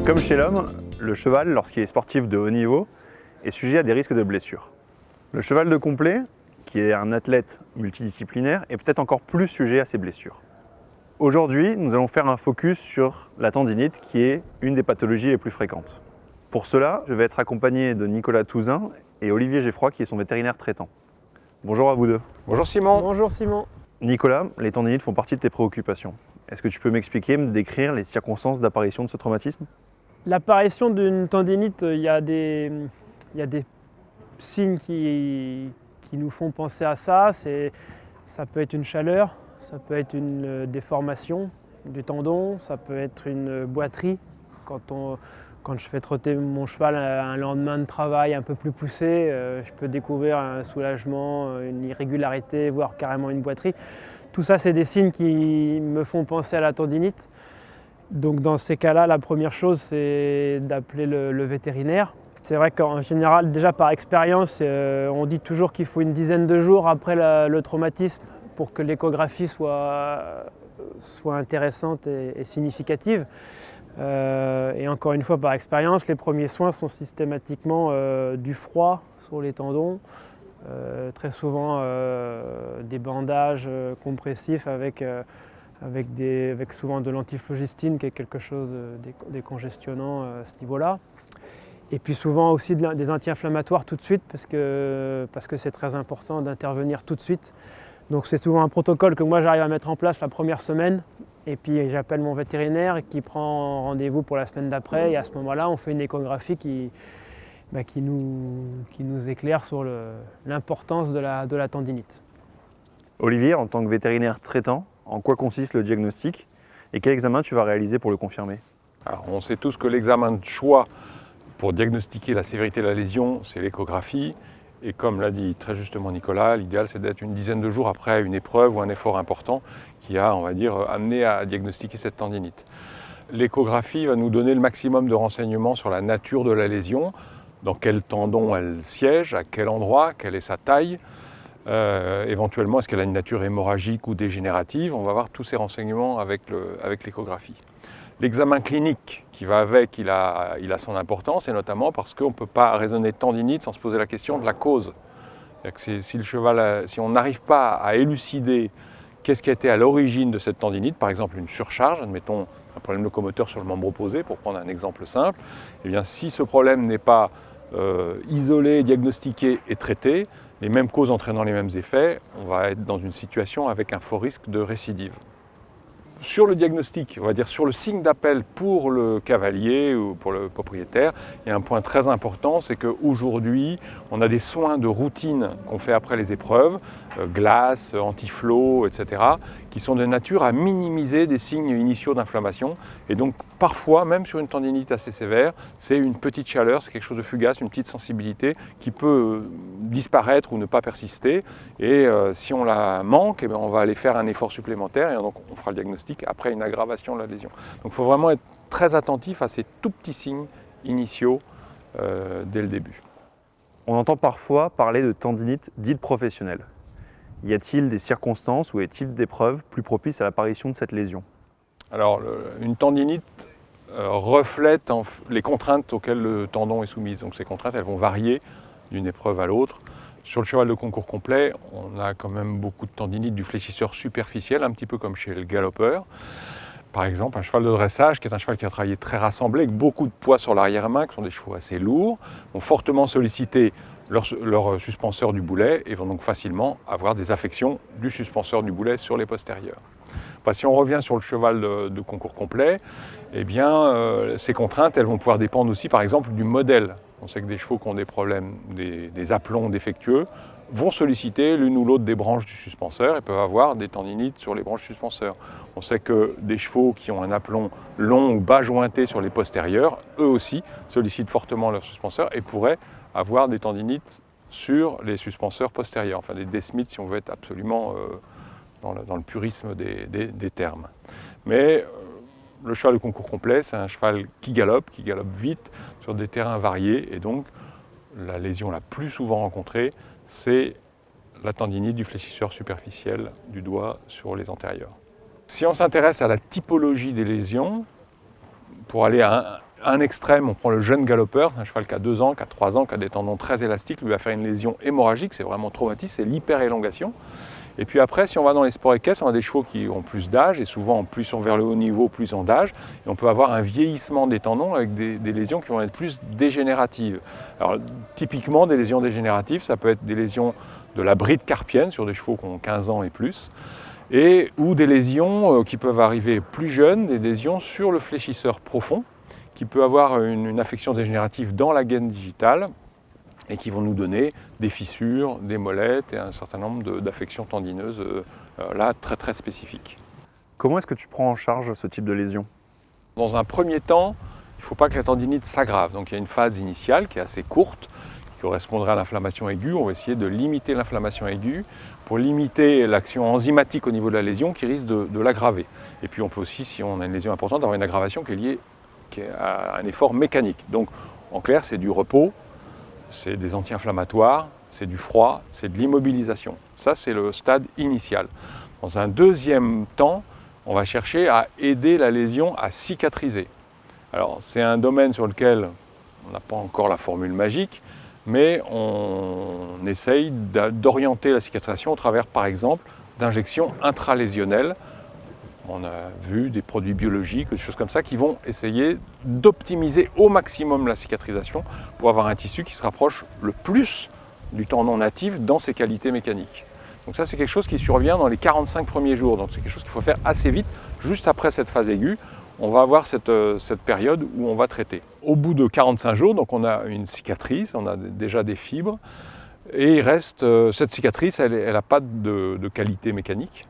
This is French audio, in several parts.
Comme chez l'homme, le cheval, lorsqu'il est sportif de haut niveau, est sujet à des risques de blessures. Le cheval de complet, qui est un athlète multidisciplinaire, est peut-être encore plus sujet à ces blessures. Aujourd'hui, nous allons faire un focus sur la tendinite, qui est une des pathologies les plus fréquentes. Pour cela, je vais être accompagné de Nicolas Touzin et Olivier Geffroy, qui est son vétérinaire traitant. Bonjour à vous deux. Bonjour Simon. Bonjour Simon. Nicolas, les tendinites font partie de tes préoccupations. Est-ce que tu peux m'expliquer, me décrire les circonstances d'apparition de ce traumatisme ? L'apparition d'une tendinite, il y a des signes qui nous font penser à ça. Ça peut être une chaleur, ça peut être une déformation du tendon, ça peut être une boiterie. Quand je fais trotter mon cheval un lendemain de travail un peu plus poussé, je peux découvrir un soulagement, une irrégularité, voire carrément une boiterie. Tout ça, c'est des signes qui me font penser à la tendinite. Donc dans ces cas-là, la première chose, c'est d'appeler le vétérinaire. C'est vrai qu'en général, déjà par expérience, on dit toujours qu'il faut une dizaine de jours après le traumatisme pour que l'échographie soit intéressante et significative. Et encore une fois, par expérience, les premiers soins sont systématiquement du froid sur les tendons, très souvent des bandages compressifs avec souvent de l'antiflogistine, qui est quelque chose de décongestionnant à ce niveau-là. Et puis souvent aussi des anti-inflammatoires tout de suite, parce que c'est très important d'intervenir tout de suite. Donc c'est souvent un protocole que moi j'arrive à mettre en place la première semaine. Et puis j'appelle mon vétérinaire qui prend rendez-vous pour la semaine d'après. Et à ce moment-là, on fait une échographie qui nous éclaire sur l'importance de la tendinite. Olivier, en tant que vétérinaire traitant, en quoi consiste le diagnostic et quel examen tu vas réaliser pour le confirmer ? Alors, on sait tous que l'examen de choix pour diagnostiquer la sévérité de la lésion, c'est l'échographie. Et comme l'a dit très justement Nicolas, l'idéal c'est d'être une dizaine de jours après une épreuve ou un effort important qui a, on va dire, amené à diagnostiquer cette tendinite. L'échographie va nous donner le maximum de renseignements sur la nature de la lésion, dans quel tendon elle siège, à quel endroit, quelle est sa taille, éventuellement est-ce qu'elle a une nature hémorragique ou dégénérative. On va avoir tous ces renseignements avec l'échographie. L'examen clinique qui va avec, il a son importance, et notamment parce qu'on ne peut pas raisonner de tendinite sans se poser la question de la cause. Si on n'arrive pas à élucider qu'est-ce qui a été à l'origine de cette tendinite, par exemple une surcharge, admettons un problème locomoteur sur le membre opposé, pour prendre un exemple simple, eh bien, si ce problème n'est pas isolé, diagnostiqué et traité, les mêmes causes entraînant les mêmes effets, on va être dans une situation avec un fort risque de récidive. Sur le diagnostic, on va dire sur le signe d'appel pour le cavalier ou pour le propriétaire, il y a un point très important, c'est qu'aujourd'hui, on a des soins de routine qu'on fait après les épreuves, glace, antiflow, etc., qui sont de nature à minimiser des signes initiaux d'inflammation. Et donc parfois, même sur une tendinite assez sévère, c'est une petite chaleur, c'est quelque chose de fugace, une petite sensibilité qui peut disparaître ou ne pas persister. Et si on la manque, eh bien, on va aller faire un effort supplémentaire et donc on fera le diagnostic après une aggravation de la lésion. Donc il faut vraiment être très attentif à ces tout petits signes initiaux dès le début. On entend parfois parler de tendinite dite professionnelle. Y a-t-il des circonstances ou des types d'épreuves plus propices à l'apparition de cette lésion ? Alors, une tendinite reflète les contraintes auxquelles le tendon est soumis. Donc ces contraintes, elles vont varier d'une épreuve à l'autre. Sur le cheval de concours complet, on a quand même beaucoup de tendinite du fléchisseur superficiel, un petit peu comme chez le galopeur. Par exemple, un cheval de dressage, qui est un cheval qui a travaillé très rassemblé, avec beaucoup de poids sur l'arrière-main, qui sont des chevaux assez lourds, vont fortement solliciter leur suspenseur du boulet et vont donc facilement avoir des affections du suspenseur du boulet sur les postérieurs. Enfin, si on revient sur le cheval de concours complet, eh bien, ces contraintes, elles vont pouvoir dépendre aussi, par exemple, du modèle. On sait que des chevaux qui ont des problèmes, des aplombs défectueux, vont solliciter l'une ou l'autre des branches du suspenseur et peuvent avoir des tendinites sur les branches du suspenseur. On sait que des chevaux qui ont un aplomb long ou bas jointé sur les postérieurs, eux aussi sollicitent fortement leur suspenseur et pourraient avoir des tendinites sur les suspenseurs postérieurs, enfin des desmites si on veut être absolument dans le purisme des termes. Mais le cheval de concours complet, c'est un cheval qui galope vite sur des terrains variés, et donc la lésion la plus souvent rencontrée, c'est la tendinite du fléchisseur superficiel du doigt sur les antérieurs. Si on s'intéresse à la typologie des lésions, pour aller à un extrême, on prend le jeune galopeur, un cheval qui a 2 ans, qui a 3 ans, qui a des tendons très élastiques, lui va faire une lésion hémorragique, c'est vraiment traumatique, c'est l'hyperélongation. Et puis après, si on va dans les sports équestres, on a des chevaux qui ont plus d'âge, et souvent plus sont vers le haut niveau, plus en d'âge, et on peut avoir un vieillissement des tendons avec des lésions qui vont être plus dégénératives. Alors typiquement, des lésions dégénératives, ça peut être des lésions de la bride carpienne sur des chevaux qui ont 15 ans et plus, ou des lésions qui peuvent arriver plus jeunes, des lésions sur le fléchisseur profond, qui peut avoir une affection dégénérative dans la gaine digitale et qui vont nous donner des fissures, des molettes et un certain nombre d'affections tendineuses là très très spécifiques. Comment est-ce que tu prends en charge ce type de lésion? Dans un premier temps, il ne faut pas que la tendinite s'aggrave. Donc il y a une phase initiale qui est assez courte, qui correspondrait à l'inflammation aiguë. On va essayer de limiter l'inflammation aiguë pour limiter l'action enzymatique au niveau de la lésion qui risque de l'aggraver. Et puis on peut aussi, si on a une lésion importante, avoir une aggravation qui est liée à un effort mécanique. Donc en clair, c'est du repos, c'est des anti-inflammatoires, c'est du froid, c'est de l'immobilisation. Ça, c'est le stade initial. Dans un deuxième temps, on va chercher à aider la lésion à cicatriser. Alors, c'est un domaine sur lequel on n'a pas encore la formule magique, mais on essaye d'orienter la cicatrisation au travers, par exemple, d'injections intralésionnelles. On a vu des produits biologiques, des choses comme ça, qui vont essayer d'optimiser au maximum la cicatrisation pour avoir un tissu qui se rapproche le plus du tendon natif dans ses qualités mécaniques. Donc ça, c'est quelque chose qui survient dans les 45 premiers jours. Donc c'est quelque chose qu'il faut faire assez vite, juste après cette phase aiguë. On va avoir cette période où on va traiter. Au bout de 45 jours, donc on a une cicatrice, on a déjà des fibres, et il reste, cette cicatrice, elle n'a pas de qualité mécanique.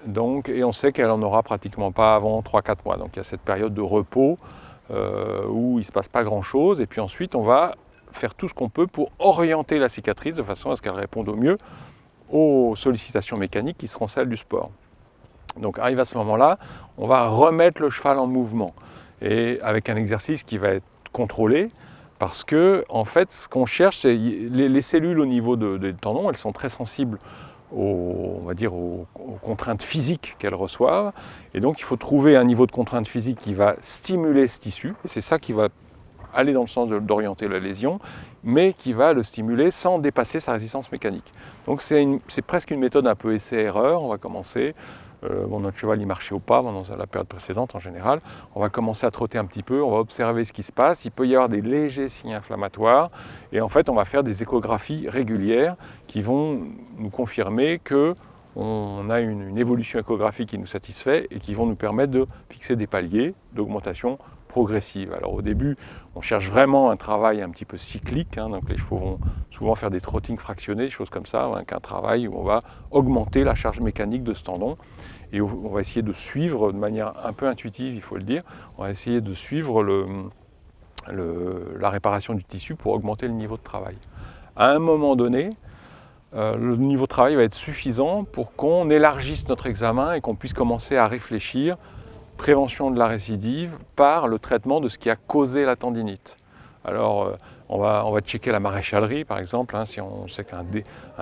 Donc, et on sait qu'elle n'en aura pratiquement pas avant 3-4 mois. Donc il y a cette période de repos où il ne se passe pas grand-chose. Et puis ensuite, on va faire tout ce qu'on peut pour orienter la cicatrice de façon à ce qu'elle réponde au mieux aux sollicitations mécaniques qui seront celles du sport. Donc arrive à ce moment-là, on va remettre le cheval en mouvement. Et avec un exercice qui va être contrôlé, parce que en fait, ce qu'on cherche, c'est les cellules au niveau des tendons, elles sont très sensibles on va dire aux contraintes physiques qu'elles reçoivent. Et donc il faut trouver un niveau de contrainte physique qui va stimuler ce tissu. Et c'est ça qui va aller dans le sens d'orienter la lésion, mais qui va le stimuler sans dépasser sa résistance mécanique. Donc c'est presque une méthode un peu essai-erreur. On va commencer. Notre cheval il marchait au pas dans la période précédente en général. On va commencer à trotter un petit peu, on va observer ce qui se passe. Il peut y avoir des légers signes inflammatoires et en fait on va faire des échographies régulières qui vont nous confirmer qu'on a une évolution échographique qui nous satisfait et qui vont nous permettre de fixer des paliers d'augmentation progressive. Alors au début, on cherche vraiment un travail un petit peu cyclique, donc les chevaux vont souvent faire des trottings fractionnés, des choses comme ça, un travail où on va augmenter la charge mécanique de ce tendon et on va essayer de suivre de manière un peu intuitive, il faut le dire, on va essayer de suivre la réparation du tissu pour augmenter le niveau de travail. À un moment donné, le niveau de travail va être suffisant pour qu'on élargisse notre examen et qu'on puisse commencer à réfléchir prévention de la récidive par le traitement de ce qui a causé la tendinite. Alors, on va checker la maréchalerie, par exemple, si on sait qu'un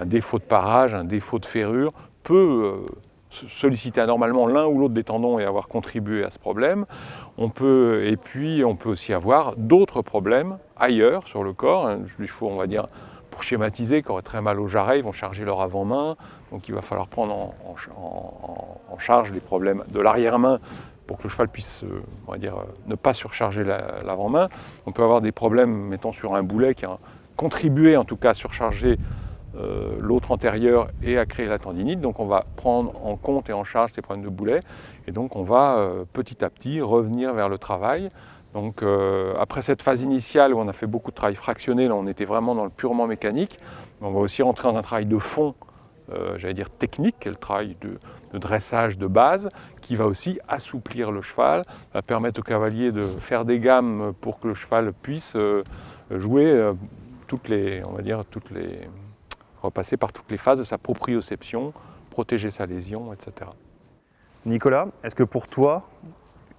défaut de parage, un défaut de ferrure peut solliciter anormalement l'un ou l'autre des tendons et avoir contribué à ce problème. Et puis, on peut aussi avoir d'autres problèmes ailleurs sur le corps. Les chevaux, on va dire, pour schématiser, qui auraient très mal au jarret, ils vont charger leur avant-main. Donc, il va falloir prendre en charge les problèmes de l'arrière-main pour que le cheval puisse, on va dire, ne pas surcharger l'avant-main. On peut avoir des problèmes, mettons, sur un boulet qui a contribué en tout cas à surcharger l'autre antérieur et à créer la tendinite. Donc on va prendre en compte et en charge ces problèmes de boulet. Et donc on va petit à petit revenir vers le travail. Donc après cette phase initiale où on a fait beaucoup de travail fractionné, là on était vraiment dans le purement mécanique. On va aussi rentrer dans un travail de fond, j'allais dire technique, qui est le travail de dressage de base, qui va aussi assouplir le cheval, va permettre au cavalier de faire des gammes pour que le cheval puisse jouer repasser par toutes les phases de sa proprioception, protéger sa lésion, etc. Nicolas, est-ce que pour toi,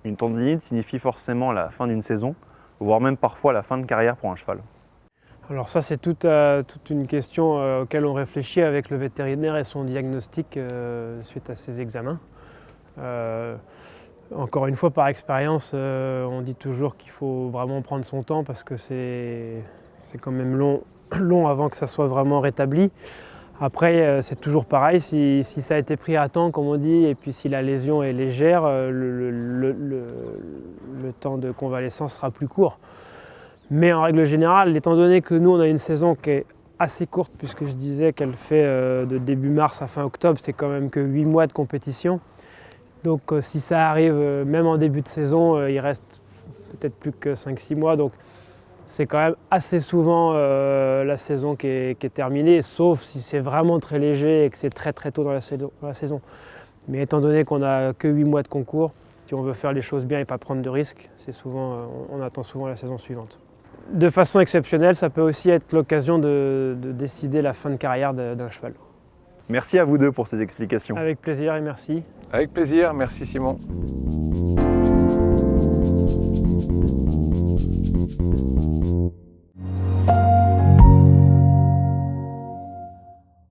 une tendinite signifie forcément la fin d'une saison, voire même parfois la fin de carrière pour un cheval? Alors ça, c'est toute une question auquel on réfléchit avec le vétérinaire et son diagnostic suite à ces examens. Encore une fois, par expérience, on dit toujours qu'il faut vraiment prendre son temps parce que c'est quand même long avant que ça soit vraiment rétabli. Après, c'est toujours pareil, si ça a été pris à temps, comme on dit, et puis si la lésion est légère, le temps de convalescence sera plus court. Mais en règle générale, étant donné que nous, on a une saison qui est assez courte, puisque je disais qu'elle fait de début mars à fin octobre, c'est quand même que 8 mois de compétition. Donc si ça arrive même en début de saison, il reste peut-être plus que 5-6 mois. Donc c'est quand même assez souvent la saison qui est terminée, sauf si c'est vraiment très léger et que c'est très tôt dans la saison. Mais étant donné qu'on n'a que 8 mois de concours, si on veut faire les choses bien et pas prendre de risques, on attend souvent la saison suivante. De façon exceptionnelle, ça peut aussi être l'occasion de décider la fin de carrière d'un cheval. Merci à vous deux pour ces explications. Avec plaisir et merci. Avec plaisir, merci Simon.